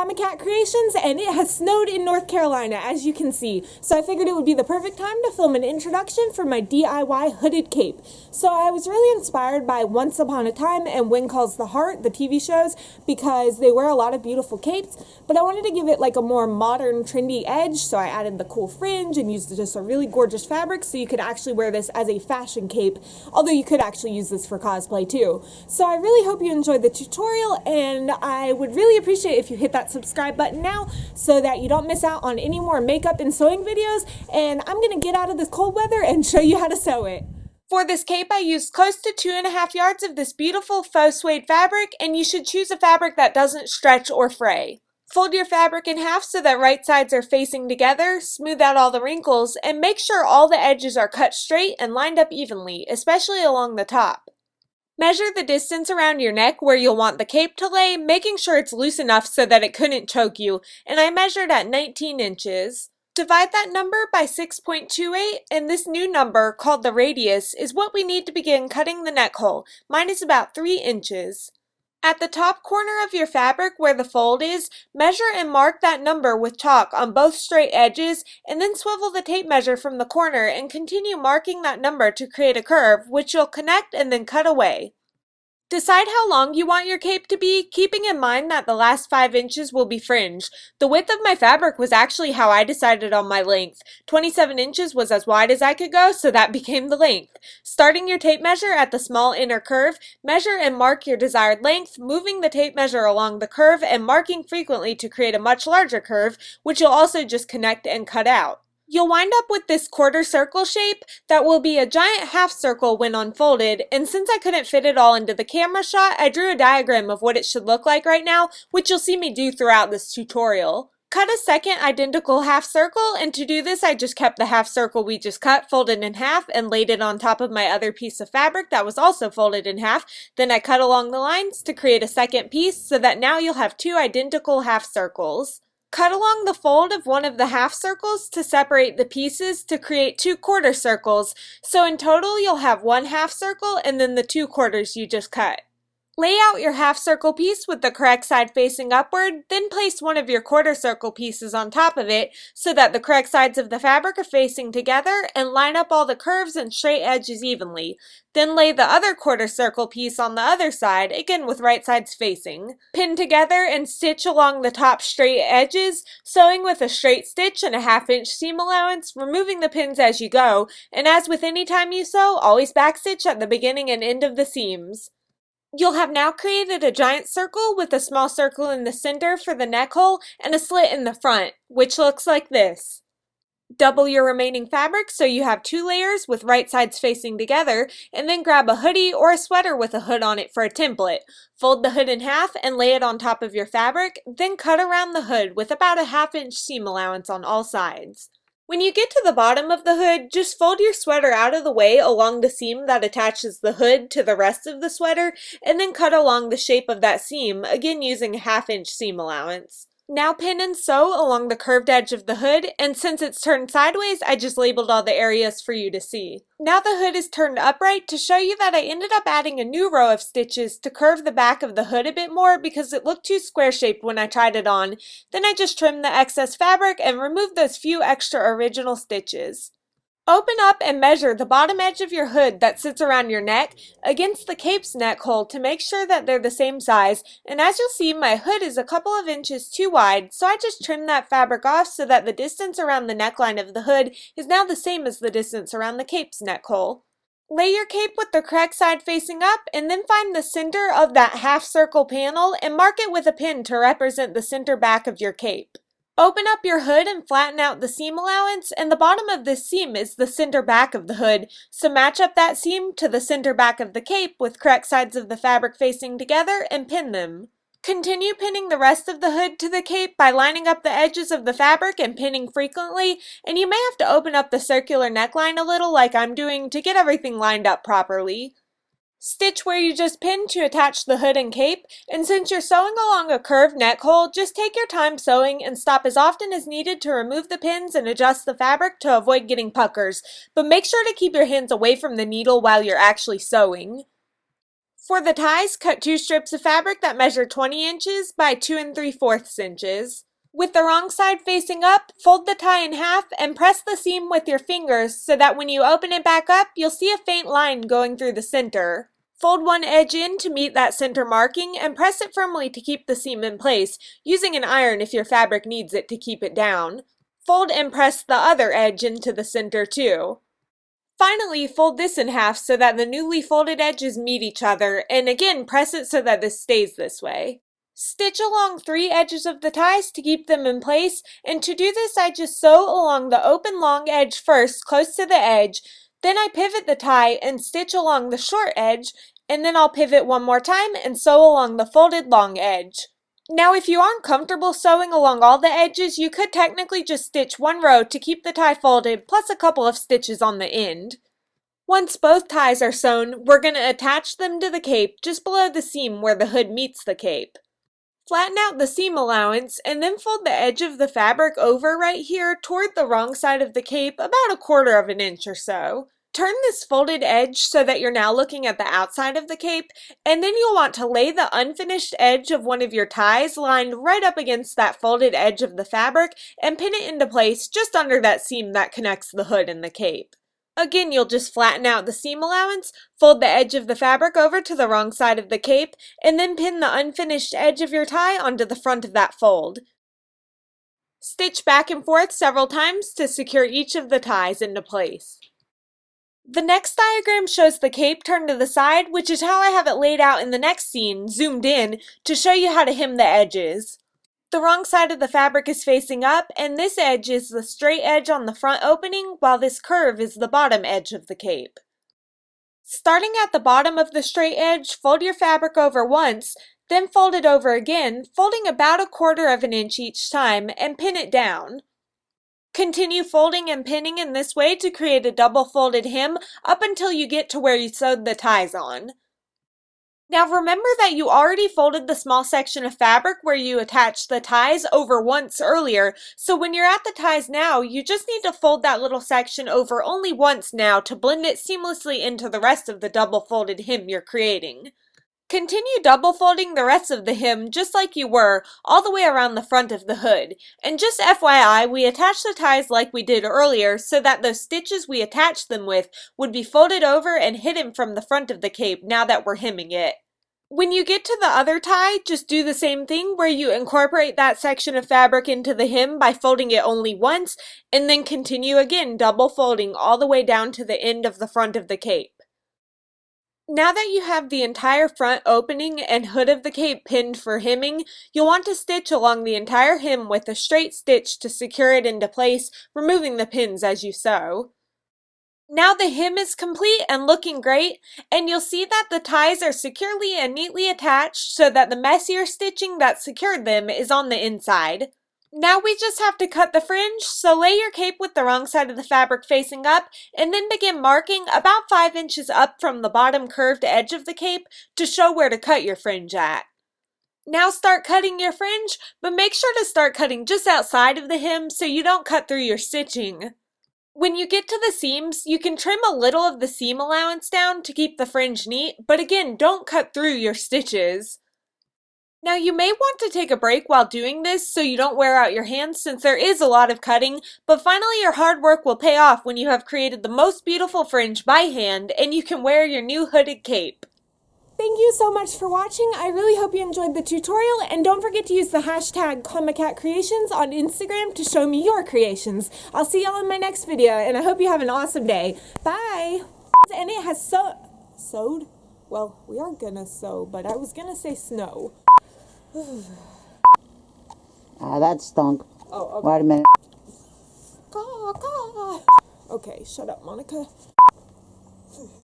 Comic Cat Creations, and it has snowed in North Carolina, as you can see. So I figured it would be the perfect time to film an introduction for my DIY hooded cape. So I was really inspired by Once Upon a Time and When Calls the Heart, the TV shows, because they wear a lot of beautiful capes, but I wanted to give it like a more modern, trendy edge, so I added the cool fringe and used just a really gorgeous fabric so you could actually wear this as a fashion cape, although you could actually use this for cosplay too. So I really hope you enjoyed the tutorial, and I would really appreciate if you hit that subscribe button now so that you don't miss out on any more makeup and sewing videos, and I'm going to get out of this cold weather and show you how to sew it. For this cape, I used close to 2.5 yards of this beautiful faux suede fabric, and you should choose a fabric that doesn't stretch or fray. Fold your fabric in half so that right sides are facing together, smooth out all the wrinkles, and make sure all the edges are cut straight and lined up evenly, especially along the top. Measure the distance around your neck where you'll want the cape to lay, making sure it's loose enough so that it couldn't choke you, and I measured at 19 inches. Divide that number by 6.28, and this new number, called the radius, is what we need to begin cutting the neck hole. Mine is about 3 inches. At the top corner of your fabric where the fold is, measure and mark that number with chalk on both straight edges, and then swivel the tape measure from the corner and continue marking that number to create a curve, which you'll connect and then cut away. Decide how long you want your cape to be, keeping in mind that the last 5 inches will be fringe. The width of my fabric was actually how I decided on my length. 27 inches was as wide as I could go, so that became the length. Starting your tape measure at the small inner curve, measure and mark your desired length, moving the tape measure along the curve and marking frequently to create a much larger curve, which you'll also just connect and cut out. You'll wind up with this quarter circle shape that will be a giant half circle when unfolded, and since I couldn't fit it all into the camera shot, I drew a diagram of what it should look like right now, which you'll see me do throughout this tutorial. Cut a second identical half circle, and to do this I just kept the half circle we just cut folded in half and laid it on top of my other piece of fabric that was also folded in half. Then I cut along the lines to create a second piece so that now you'll have 2 identical half circles. Cut along the fold of one of the half circles to separate the pieces to create 2 quarter circles, so in total you'll have 1 half circle and then the 2 quarters you just cut. Lay out your half circle piece with the correct side facing upward, then place one of your quarter circle pieces on top of it so that the correct sides of the fabric are facing together, and line up all the curves and straight edges evenly. Then lay the other quarter circle piece on the other side, again with right sides facing. Pin together and stitch along the top straight edges, sewing with a straight stitch and a 1/2 inch seam allowance, removing the pins as you go, and as with any time you sew, always backstitch at the beginning and end of the seams. You'll have now created a giant circle with a small circle in the center for the neck hole and a slit in the front, which looks like this. Double your remaining fabric so you have 2 layers with right sides facing together, and then grab a hoodie or a sweater with a hood on it for a template. Fold the hood in half and lay it on top of your fabric, then cut around the hood with about a 1/2 inch seam allowance on all sides. When you get to the bottom of the hood, just fold your sweater out of the way along the seam that attaches the hood to the rest of the sweater, and then cut along the shape of that seam, again using a 1/2 inch seam allowance. Now pin and sew along the curved edge of the hood, and since it's turned sideways, I just labeled all the areas for you to see. Now the hood is turned upright to show you that I ended up adding a new row of stitches to curve the back of the hood a bit more because it looked too square-shaped when I tried it on. Then I just trimmed the excess fabric and removed those few extra original stitches. Open up and measure the bottom edge of your hood that sits around your neck against the cape's neck hole to make sure that they're the same size, and as you'll see, my hood is a couple of inches too wide, so I just trimmed that fabric off so that the distance around the neckline of the hood is now the same as the distance around the cape's neck hole. Lay your cape with the correct side facing up, and then find the center of that half circle panel and mark it with a pin to represent the center back of your cape. Open up your hood and flatten out the seam allowance, and the bottom of this seam is the center back of the hood, so match up that seam to the center back of the cape with correct sides of the fabric facing together and pin them. Continue pinning the rest of the hood to the cape by lining up the edges of the fabric and pinning frequently, and you may have to open up the circular neckline a little like I'm doing to get everything lined up properly. Stitch where you just pinned to attach the hood and cape, and since you're sewing along a curved neck hole, just take your time sewing and stop as often as needed to remove the pins and adjust the fabric to avoid getting puckers, but make sure to keep your hands away from the needle while you're actually sewing. For the ties, cut 2 strips of fabric that measure 20 inches by 2 3/4 inches. With the wrong side facing up, fold the tie in half and press the seam with your fingers so that when you open it back up, you'll see a faint line going through the center. Fold one edge in to meet that center marking and press it firmly to keep the seam in place, using an iron if your fabric needs it to keep it down. Fold and press the other edge into the center too. Finally, fold this in half so that the newly folded edges meet each other, and again press it so that this stays this way. Stitch along 3 edges of the ties to keep them in place, and to do this I just sew along the open long edge first close to the edge, then I pivot the tie and stitch along the short edge, and then I'll pivot one more time and sew along the folded long edge. Now if you aren't comfortable sewing along all the edges, you could technically just stitch one row to keep the tie folded plus a couple of stitches on the end. Once both ties are sewn, we're going to attach them to the cape just below the seam where the hood meets the cape. Flatten out the seam allowance and then fold the edge of the fabric over right here toward the wrong side of the cape about 1/4 of an inch or so. Turn this folded edge so that you're now looking at the outside of the cape, and then you'll want to lay the unfinished edge of one of your ties lined right up against that folded edge of the fabric and pin it into place just under that seam that connects the hood and the cape. Again, you'll just flatten out the seam allowance, fold the edge of the fabric over to the wrong side of the cape, and then pin the unfinished edge of your tie onto the front of that fold. Stitch back and forth several times to secure each of the ties into place. The next diagram shows the cape turned to the side, which is how I have it laid out in the next scene, zoomed in, to show you how to hem the edges. The wrong side of the fabric is facing up, and this edge is the straight edge on the front opening, while this curve is the bottom edge of the cape. Starting at the bottom of the straight edge, fold your fabric over once, then fold it over again, folding about 1/4 of an inch each time, and pin it down. Continue folding and pinning in this way to create a double folded hem up until you get to where you sewed the ties on. Now remember that you already folded the small section of fabric where you attached the ties over once earlier, so when you're at the ties now, you just need to fold that little section over only once now to blend it seamlessly into the rest of the double folded hem you're creating. Continue double folding the rest of the hem just like you were, all the way around the front of the hood. And just FYI, we attached the ties like we did earlier so that those stitches we attached them with would be folded over and hidden from the front of the cape now that we're hemming it. When you get to the other tie, just do the same thing where you incorporate that section of fabric into the hem by folding it only once, and then continue again double folding all the way down to the end of the front of the cape. Now that you have the entire front opening and hood of the cape pinned for hemming, you'll want to stitch along the entire hem with a straight stitch to secure it into place, removing the pins as you sew. Now the hem is complete and looking great, and you'll see that the ties are securely and neatly attached so that the messier stitching that secured them is on the inside. Now we just have to cut the fringe, so lay your cape with the wrong side of the fabric facing up, and then begin marking about 5 inches up from the bottom curved edge of the cape to show where to cut your fringe at. Now start cutting your fringe, but make sure to start cutting just outside of the hem so you don't cut through your stitching. When you get to the seams, you can trim a little of the seam allowance down to keep the fringe neat, but again, don't cut through your stitches. Now you may want to take a break while doing this so you don't wear out your hands since there is a lot of cutting, but finally your hard work will pay off when you have created the most beautiful fringe by hand and you can wear your new hooded cape. Thank you so much for watching. I really hope you enjoyed the tutorial, and don't forget to use the hashtag ComicatCreations on Instagram to show me your creations. I'll see y'all in my next video, and I hope you have an awesome day. Bye! And it has sewed? Well, we are gonna sew, but I was gonna say snow. That stunk. Oh, okay. Wait a minute. Caw, caw. Okay, shut up, Monica.